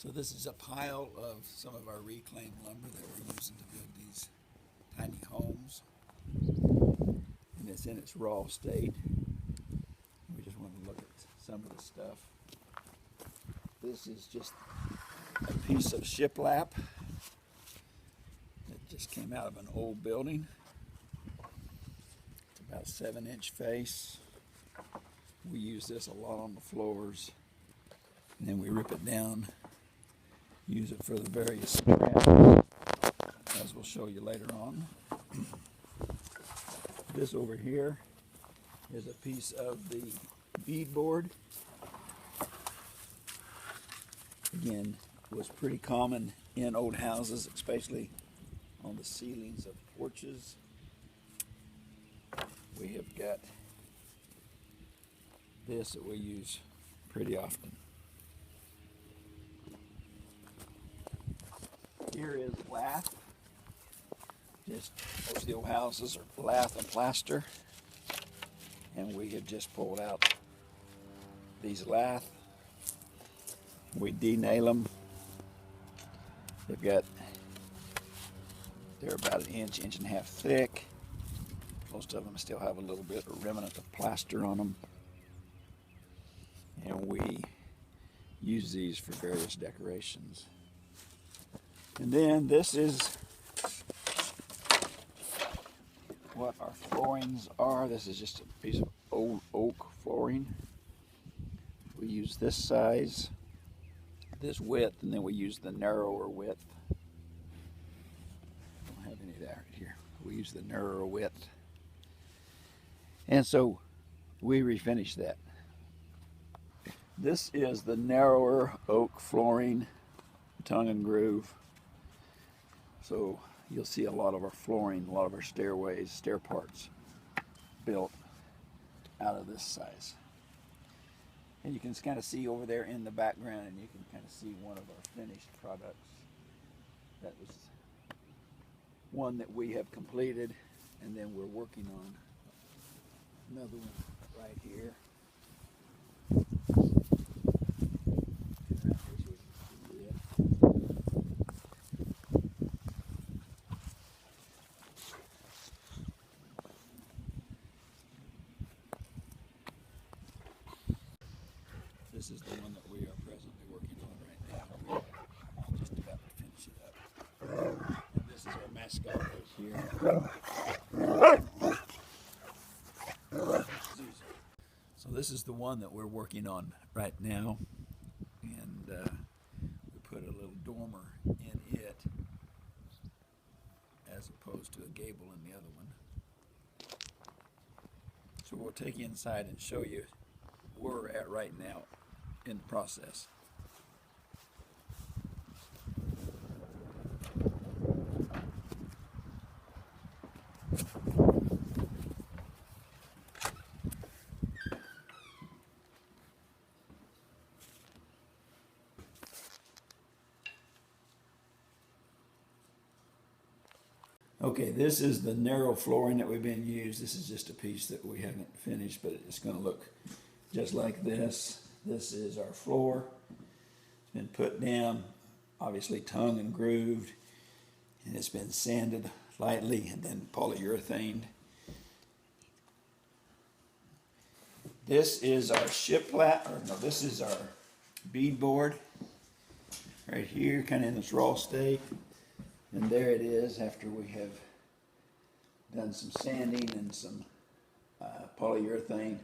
So this is a pile of some of our reclaimed lumber that we're using to build these tiny homes. And it's in its raw state. We just want to look at some of the stuff. This is just a piece of shiplap that just came out of an old building. It's about a 7-inch face. We use this a lot on the floors. And then we rip it down, use it for the various scraps, as we'll show you later on. This over here is a piece of the beadboard. Again, was pretty common in old houses, especially on the ceilings of porches. We have got this that we use pretty often. Here is lath. Just most of the old houses are lath and plaster, and we have just pulled out these lath. We denail them. They're about an inch, inch and a half thick. Most of them still have a little bit of remnant of plaster on them, and we use these for various decorations. And then this is what our floorings are. This is just a piece of old oak flooring. We use this size, this width, and then we use the narrower width. Don't have any of that right here. We use the narrower width. And so we refinish that. This is the narrower oak flooring, tongue and groove. So you'll see a lot of our flooring, a lot of our stairways, stair parts built out of this size. And you can kind of see over there in the background, and you can kind of see one of our finished products. That was one that we have completed, and then we're working on another one right here. This is the one that we are presently working on right now. We're just about to finish it up. And this is our mascot right here. So this is the one that we're working on right now. And we put a little dormer in it as opposed to a gable in the other one. So we'll take you inside and show you where we're at right now in the process. Okay, this is the narrow flooring that we've been used. This is just a piece that we haven't finished, but it's going to look just like this. This is our floor. It's been put down, obviously tongue and grooved, and it's been sanded lightly and then polyurethaned. This is our this is our beadboard right here, kind of in its raw state. And there it is after we have done some sanding and some polyurethane.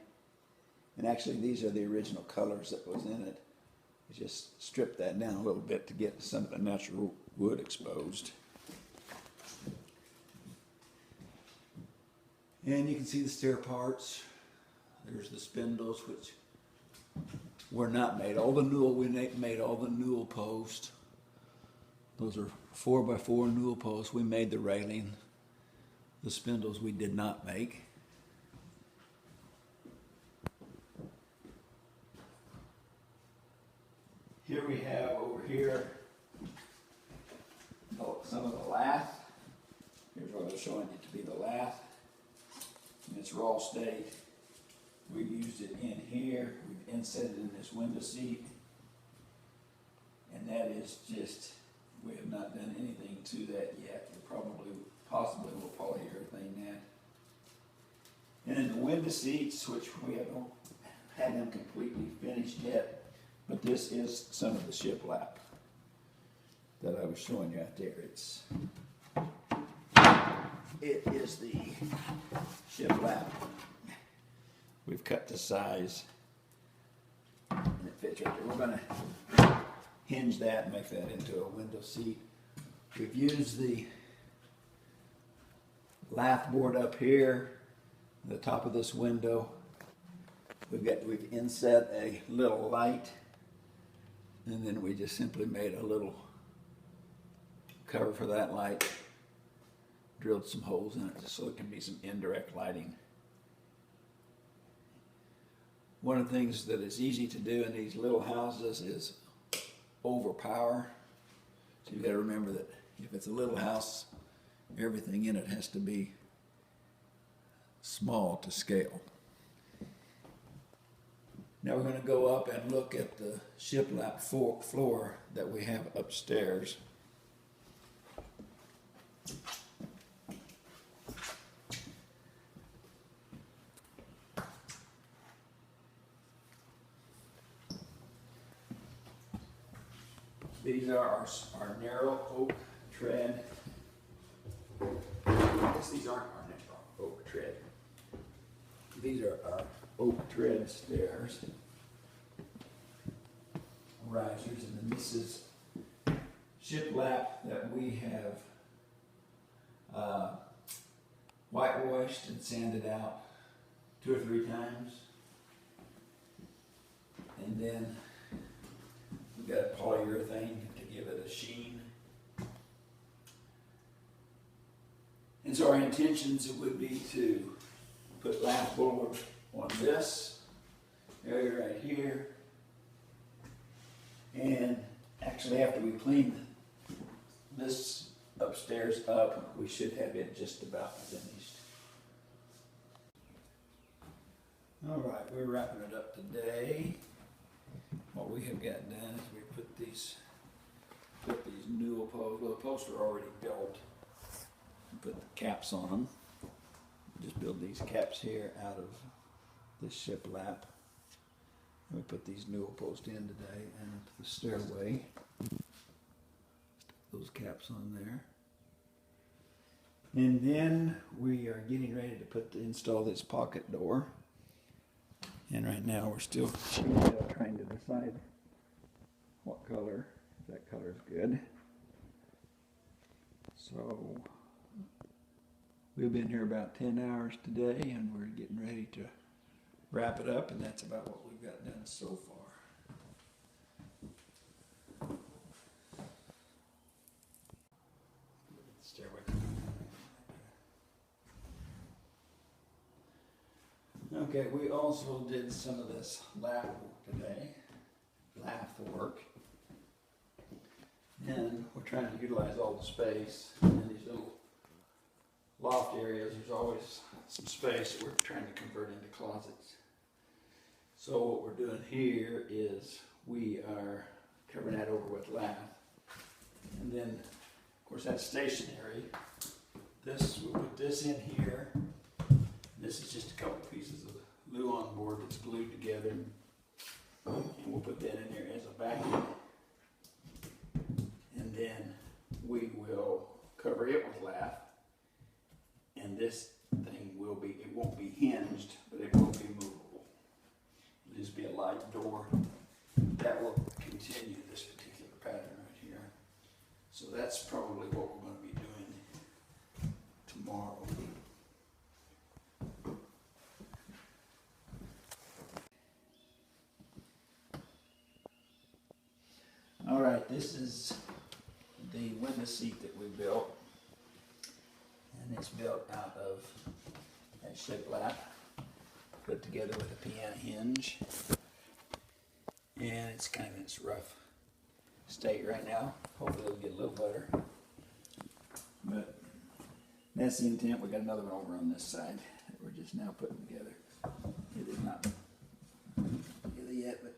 And actually these are the original colors that was in it. We just stripped that down a little bit to get some of the natural wood exposed. And you can see the stair parts. There's the spindles, which were not made. All the newel, we made all the newel posts. Those are 4x4 newel posts. We made the railing. The spindles we did not make. Here we have over here some of the lath. Here's what I was showing you to be the lath in its raw state. We used it in here. We've inset it in this window seat. And that is just, we have not done anything to that yet. We possibly will polyurethane that. And then the window seats, which we haven't had them completely finished yet, but this is some of the shiplap that I was showing you out there. It is the shiplap. We've cut the size and it fits right there. We're going to hinge that and make that into a window seat. We've used the lath board up here, the top of this window. We've inset a little light, and then we just simply made a little cover for that light, drilled some holes in it so it can be some indirect lighting. One of the things that is easy to do in these little houses is overpower. So you've got to remember that if it's a little house, everything in it has to be small to scale. Now we're going to go up and look at the shiplap floor that we have upstairs. These are our narrow oak tread. I guess these aren't our narrow oak tread. These are our oak tread stairs, risers, and then this is shiplap that we have whitewashed and sanded out 2 or 3 times, and then we've got polyurethane to give it a sheen. And so our intentions would be to put lath board on this area right here, and actually after we clean this upstairs up, we should have it just about finished. All right, we're wrapping it up today. What we have got done is we put these newel posts. Well, the posts are already built. Put the caps on them. Just build these caps here out of this shiplap. We put these newel posts in today, and the stairway. Those caps on there. And then we are getting ready to install this pocket door. And right now we're still trying to decide what color. That color is good. So we've been here about 10 hours today, and we're getting ready to wrap it up, and that's about what we've got done so far. Stairway. Okay, we also did some of this lath work today, work, and we're trying to utilize all the space in these little loft areas. There's always some space that we're trying to convert into closets. So what we're doing here is we are covering that over with lath, and then of course that's stationary. We'll put this in here. This is just a couple pieces of Luan board that's glued together, and we'll put that in there as a backing, and then we will cover it with lath, and this thing it won't be hinged, but it will be movable. It'll just be a light door that will continue this particular pattern right here. So that's probably what we're going to be doing tomorrow. All right, this is the window seat that we built, and it's built out of that shiplap, put together with a piano hinge, and it's kind of in its rough state right now. Hopefully it'll get a little better, but that's the intent. We got another one over on this side that we're just now putting together. It is not together yet, but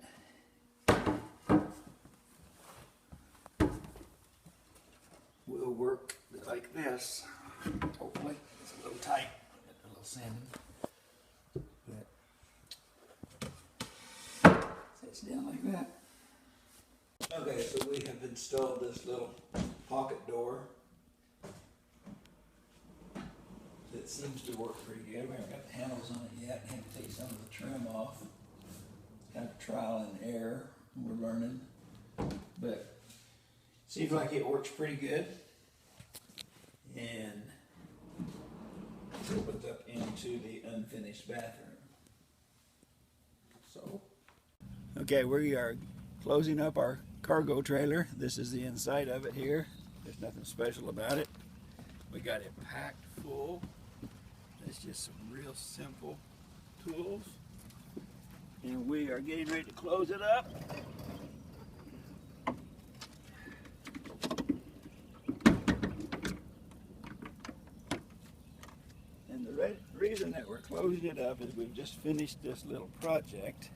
less, hopefully. It's a little tight, a little sanding. But sits down like that. Okay, so we have installed this little pocket door that seems to work pretty good. We haven't got the handles on it yet. I had to take some of the trim off. Kind of trial and error. We're learning. But seems like it works pretty good. And it opens up into the unfinished bathroom. So, okay, we are closing up our cargo trailer. This is the inside of it here. There's nothing special about it. We got it packed full. It's just some real simple tools. And we are getting ready to close it up. And the reason that we're closing it up is we've just finished this little project.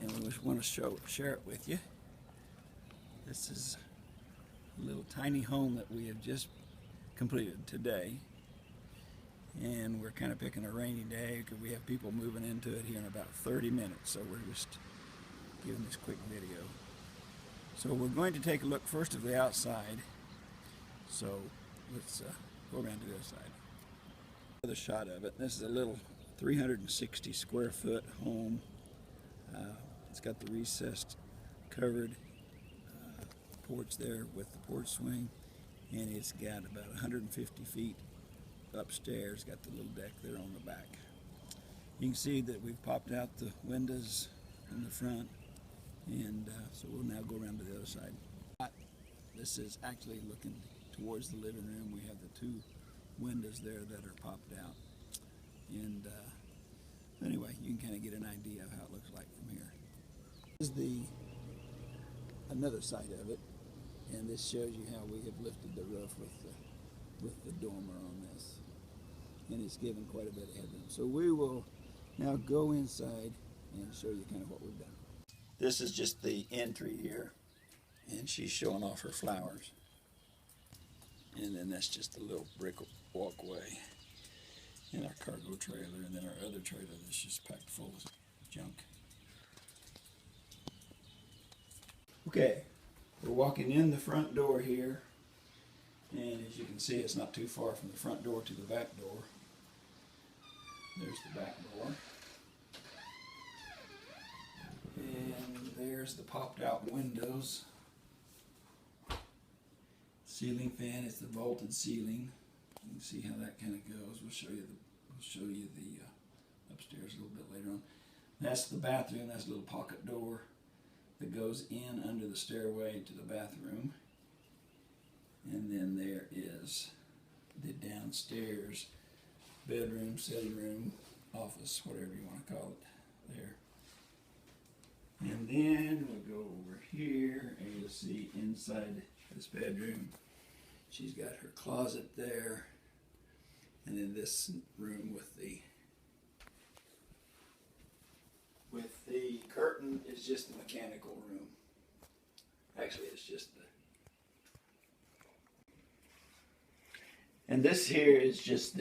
And we just want to share it with you. This is a little tiny home that we have just completed today. And we're kind of picking a rainy day because we have people moving into it here in about 30 minutes. So we're just giving this quick video. So we're going to take a look first of the outside. So let's go around to the other side. Another shot of it. This is a little 360 square foot home. It's got the recessed covered porch there with the porch swing, and it's got about 150 feet upstairs. Got the little deck there on the back. You can see that we've popped out the windows in the front, and so we'll now go around to the other side. This is actually looking towards the living room. We have the two windows there that are popped out, and anyway, you can kind of get an idea of how it looks like from here. This is another side of it, and this shows you how we have lifted the roof with the dormer on this, and it's given quite a bit of headroom. So we will now go inside and show you kind of what we've done. This is just the entry here, and she's showing off her flowers, and then that's just a little brick walkway in our cargo trailer, and then our other trailer that's just packed full of junk. Okay, we're walking in the front door here, and as you can see, it's not too far from the front door to the back door. There's the back door. And there's the popped out windows. Ceiling fan is the vaulted ceiling. You can see how that kind of goes. We'll show you the upstairs a little bit later on. That's the bathroom. That's a little pocket door that goes in under the stairway to the bathroom. And then there is the downstairs bedroom, sitting room, office, whatever you want to call it there. And then we'll go over here and you'll see inside this bedroom, she's got her closet there. And then this room with the curtain is just the mechanical room. Actually, it's just and this here is just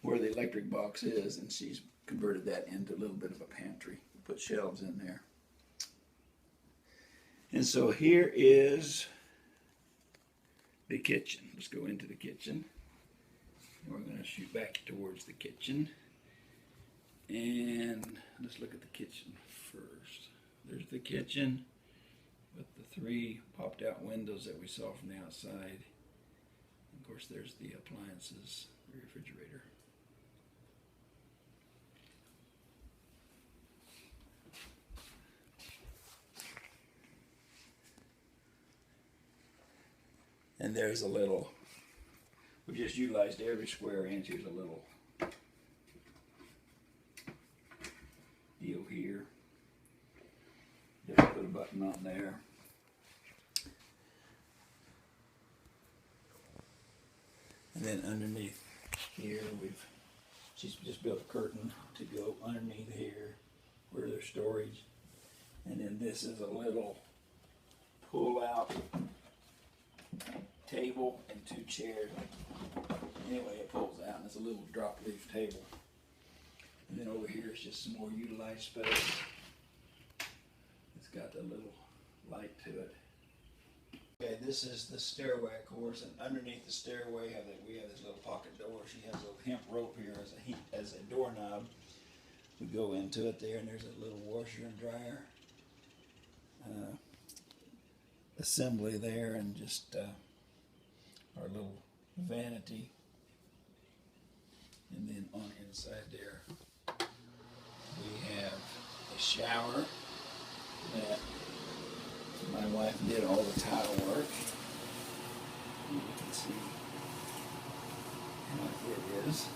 where the electric box is, and she's converted that into a little bit of a pantry. Put shelves in there. And so here is the kitchen. Let's go into the kitchen. And we're going to shoot back towards the kitchen. And let's look at the kitchen first. There's the kitchen with the three popped out windows that we saw from the outside. Of course, there's the appliances, the refrigerator. And there's a little, we just utilized every square inch. Here's a little deal here. Just put a button on there. And then underneath here, she's just built a curtain to go underneath here where there's storage. And then this is a little pull out table and 2 chairs. Anyway, it pulls out and it's a little drop leaf table. And then over here is just some more utilized space. It's got a little light to it. Okay, this is the stairway, of course, and underneath the stairway we have this little pocket door. She has a little hemp rope here as a doorknob. We go into it there, and there's a little washer and dryer assembly there, and just our little vanity. And then on the inside there, we have a shower that my wife did all the tile work. And you can see how it is.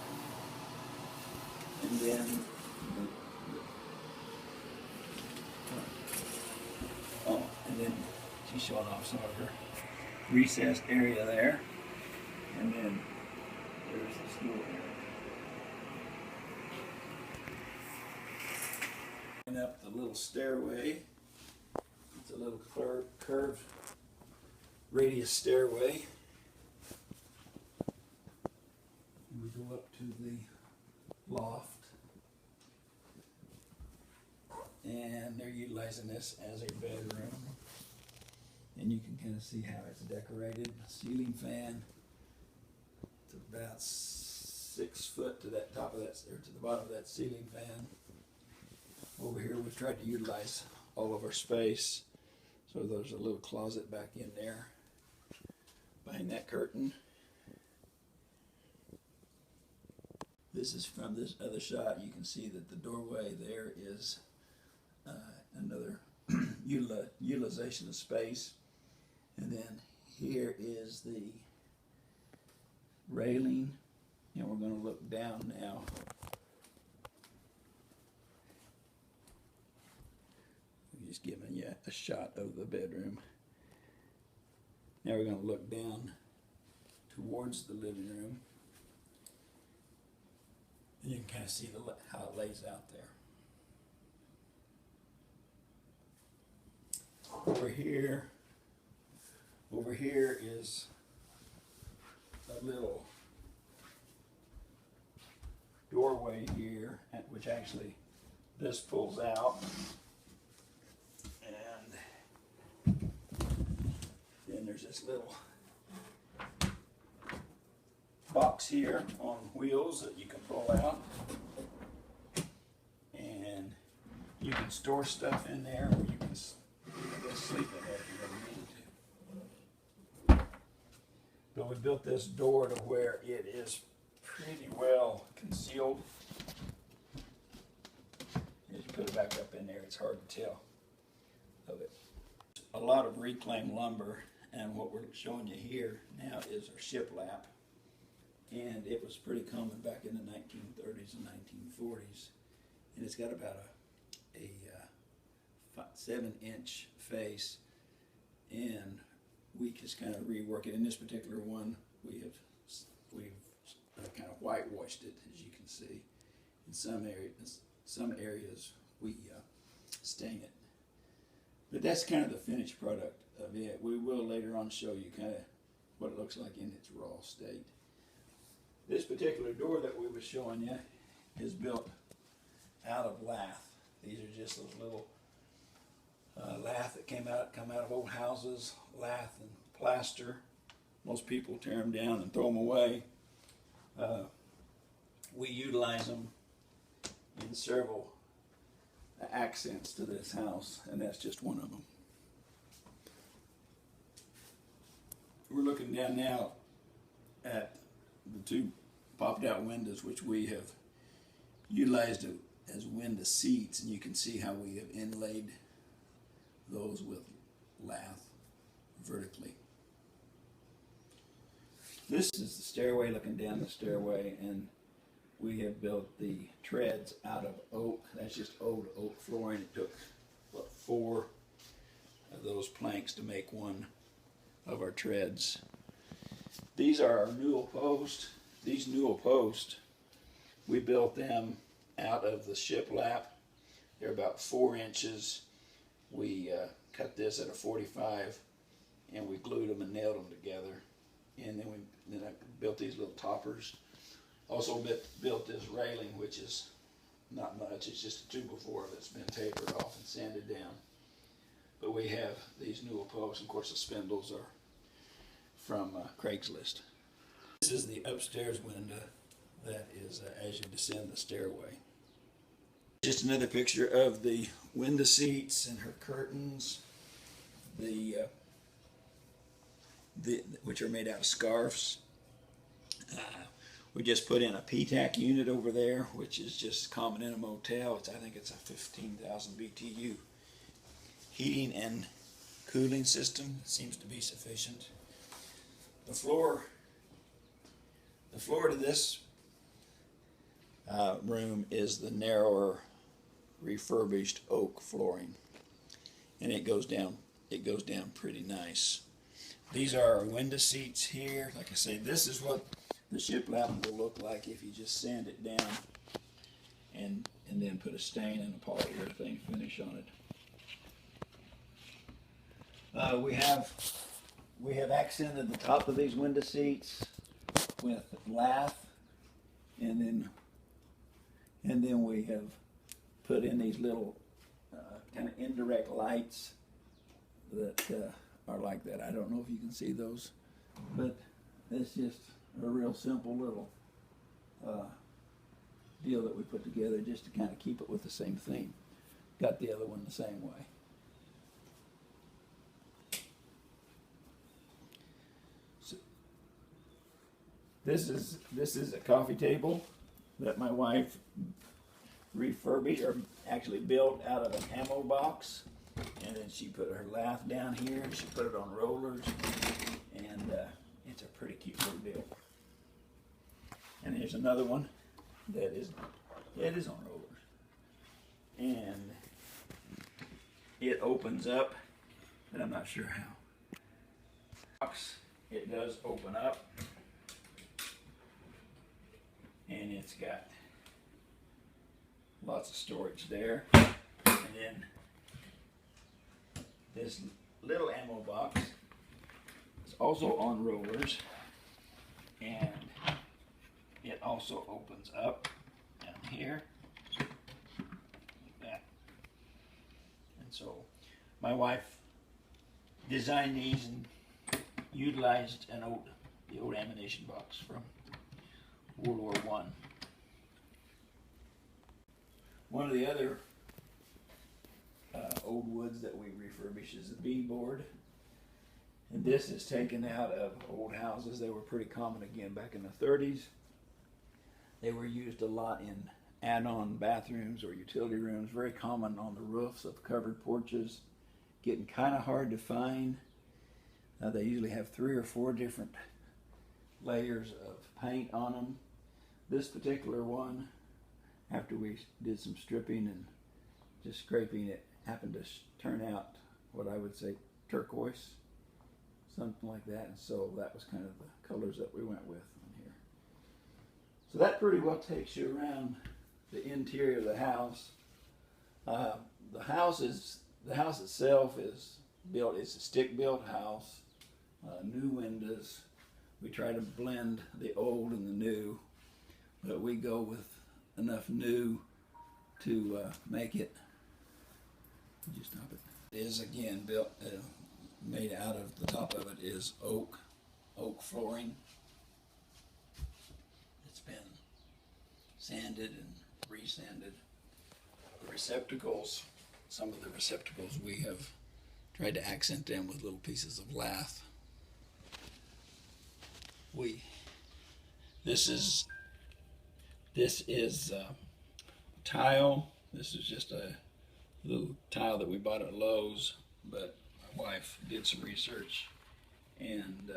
And then and then she's showing off some of her recessed area there. And then there's the stool area. And up the little stairway. It's a little curved radius stairway. And we go up to the loft. And they're utilizing this as a bedroom. And you can kind of see how it's decorated. Ceiling fan. It's about 6 foot to that top of that, or to the bottom of that ceiling fan. Over here we've tried to utilize all of our space. So there's a little closet back in there behind that curtain. This is from this other shot. You can see that the doorway there is another utilization of space. And then here is the railing, and we're going to look down now. I'm just giving you a shot of the bedroom. Now we're going to look down towards the living room. And you can kind of see how it lays out there. Over here is a little doorway here, which actually this pulls out, and then there's this little box here on wheels that you can pull out, and you can store stuff in there, or you can just sleep in there if you really need to. But we built this door to where it is pretty well concealed. As you put it back up in there, it's hard to tell of it. A lot of reclaimed lumber, and what we're showing you here now is our shiplap. And it was pretty common back in the 1930s and 1940s. And it's got about a 7-inch face, and we just kind of rework it. In this particular one, we've kind of whitewashed it, as you can see. In some areas we stain it, but that's kind of the finished product of it. We will later on show you kind of what it looks like in its raw state. This particular door that we were showing you is built out of lath. These are just those little lath that come out of old houses, lath and plaster. Most people tear them down and throw them away. We utilize them in several accents to this house, and that's just one of them. We're looking down now at the 2 popped out windows, which we have utilized as window seats, and you can see how we have inlaid those with lath vertically. This is the stairway, looking down the stairway, and we have built the treads out of oak. That's just old oak flooring. It took, 4 of those planks to make one of our treads. These are our newel posts. These newel posts, we built them out of the shiplap. They're about 4 inches. We cut this at a 45, and we glued them and nailed them together. and then I built these little toppers. Also built this railing, which is not much. It's just a 2x4 that's been tapered off and sanded down. But we have these newel posts, and of course the spindles are from Craigslist. This is the upstairs window that is as you descend the stairway. Just another picture of the window seats and her curtains, which are made out of scarves. We just put in a PTAC unit over there, which is just common in a motel. I think it's a 15,000 BTU heating and cooling system. It seems to be sufficient. The floor to this room is the narrower refurbished oak flooring, and it goes down pretty nice. These are our window seats here. Like I say, this is what the shiplap will look like if you just sand it down and then put a stain and a polyurethane finish on it. We have accented the top of these window seats with lath, and then we have put in these little kind of indirect lights that are like that. I don't know if you can see those, but it's just a real simple little deal that we put together just to kind of keep it with the same theme. Got the other one the same way. So this is a coffee table that my wife refurbished, or actually built out of an ammo box, and then she put her lath down here and she put it on rollers, and it's a pretty cute little deal. And here's another one that is on rollers, and it opens up, but I'm not sure how. It does open up, and it's got lots of storage there. And then this little ammo box is also on rollers, and it also opens up down here like that. And so my wife designed these and utilized the old ammunition box from World War I. One of the other old woods that we refurbish is the beadboard. And this is taken out of old houses. They were pretty common again back in the 30s. They were used a lot in add-on bathrooms or utility rooms, very common on the roofs of covered porches. Getting kind of hard to find. They usually have 3 or 4 different layers of paint on them. This particular one, after we did some stripping and just scraping, it happened to turn out what I would say turquoise, something like that, and so that was kind of the colors that we went with on here. So that pretty well takes you around the interior of the house. The house itself is built. It's a stick-built house, new windows. We try to blend the old and the new, but we go with enough new to make it. Did you stop it? It is again built, made out of, the top of it is oak flooring. It's been sanded and resanded. The receptacles, some of the receptacles, we have tried to accent them with little pieces of lath. This is tile. This is just a little tile that we bought at Lowe's, but my wife did some research and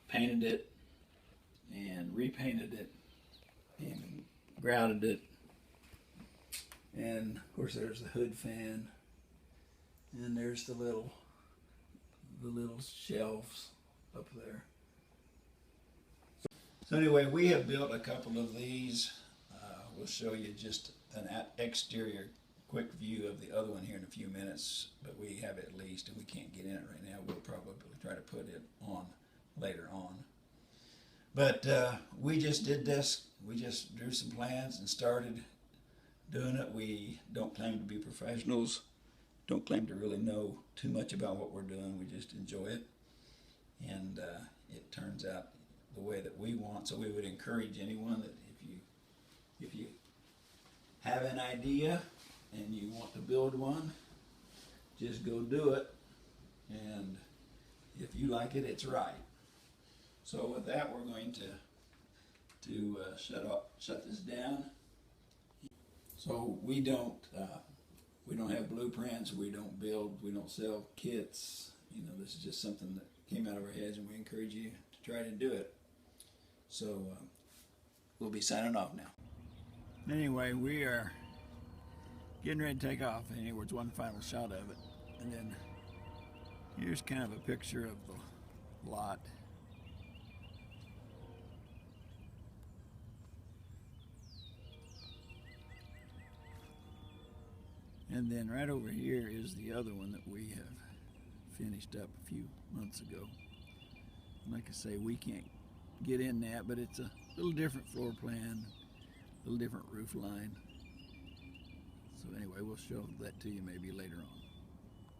painted it and repainted it and grouted it. And of course there's the hood fan, and there's the little shelves up there. So anyway, we have built a couple of these. We'll show you just an exterior quick view of the other one here in a few minutes, but we have it leased and we can't get in it right now. We'll probably try to put it on later on. But we just did this. We just drew some plans and started doing it. We don't claim to be professionals, don't claim to really know too much about what we're doing. We just enjoy it, and it turns out the way that we want. So we would encourage anyone that if you have an idea and you want to build one, just go do it, and if you like it, it's right. So with that, we're going to shut this down. So we don't have blueprints. We don't build. We don't sell kits. You know, this is just something that came out of our heads, and we encourage you to try to do it. So we'll be signing off now. Anyway, we are getting ready to take off. Anyway, it's one final shot of it, and then here's kind of a picture of the lot. And then right over here is the other one that we have finished up a few months ago. Like I say, we can't get in that, but it's a little different floor plan, a little different roof line. So anyway, we'll show that to you maybe later on.